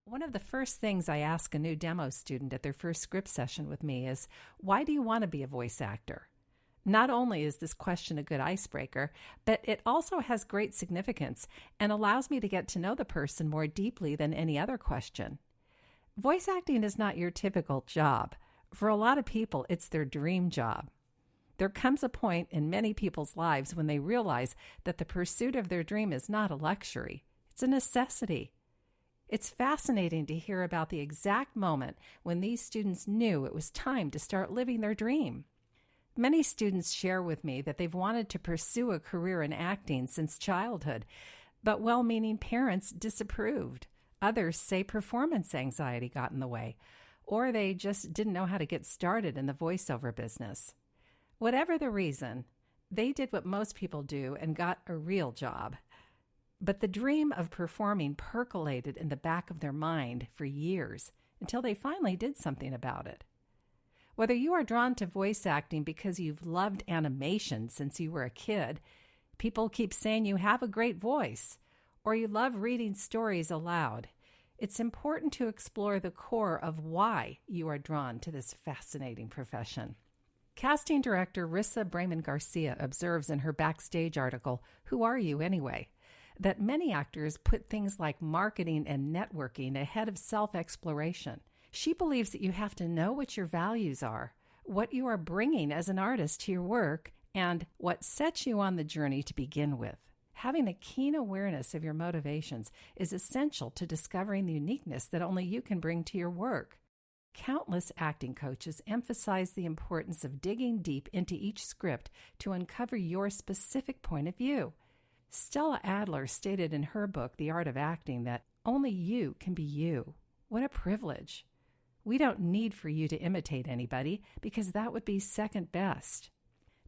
One of the first things I ask a new demo student at their first script session with me is, why do you want to be a voice actor? Not only is this question a good icebreaker, but it also has great significance and allows me to get to know the person more deeply than any other question. Voice acting is not your typical job. For a lot of people, it's their dream job. There comes a point in many people's lives when they realize that the pursuit of their dream is not a luxury. It's a necessity. It's fascinating to hear about the exact moment when these students knew it was time to start living their dream. Many students share with me that they've wanted to pursue a career in acting since childhood, but well-meaning parents disapproved. Others say performance anxiety got in the way, or they just didn't know how to get started in the voiceover business. Whatever the reason, they did what most people do and got a real job. But the dream of performing percolated in the back of their mind for years until they finally did something about it. Whether you are drawn to voice acting because you've loved animation since you were a kid, people keep saying you have a great voice, or you love reading stories aloud, it's important to explore the core of why you are drawn to this fascinating profession. Casting director Rissa Brayman-Garcia observes in her Backstage article, Who Are You Anyway?, that many actors put things like marketing and networking ahead of self-exploration. She believes that you have to know what your values are, what you are bringing as an artist to your work, and what sets you on the journey to begin with. Having a keen awareness of your motivations is essential to discovering the uniqueness that only you can bring to your work. Countless acting coaches emphasize the importance of digging deep into each script to uncover your specific point of view. Stella Adler stated in her book, The Art of Acting, that only you can be you. What a privilege. We don't need for you to imitate anybody because that would be second best.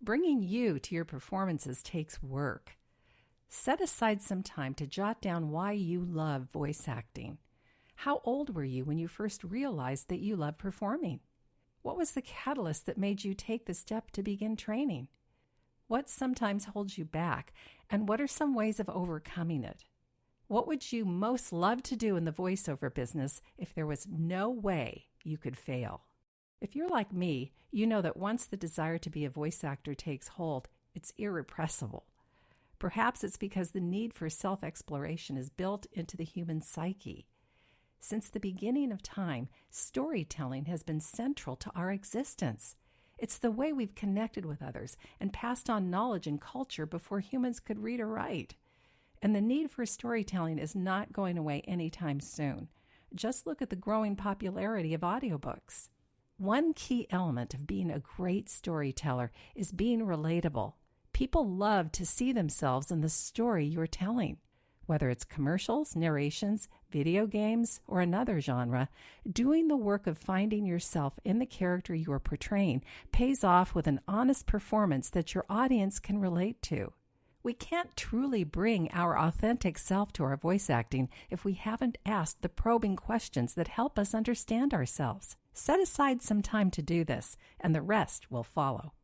Bringing you to your performances takes work. Set aside some time to jot down why you love voice acting. How old were you when you first realized that you loved performing? What was the catalyst that made you take the step to begin training? What sometimes holds you back, and what are some ways of overcoming it? What would you most love to do in the voiceover business if there was no way you could fail? If you're like me, you know that once the desire to be a voice actor takes hold, it's irrepressible. Perhaps it's because the need for self-exploration is built into the human psyche. Since the beginning of time, storytelling has been central to our existence. It's the way we've connected with others and passed on knowledge and culture before humans could read or write. And the need for storytelling is not going away anytime soon. Just look at the growing popularity of audiobooks. One key element of being a great storyteller is being relatable. People love to see themselves in the story you're telling. Whether it's commercials, narrations, video games, or another genre, doing the work of finding yourself in the character you are portraying pays off with an honest performance that your audience can relate to. We can't truly bring our authentic self to our voice acting if we haven't asked the probing questions that help us understand ourselves. Set aside some time to do this, and the rest will follow.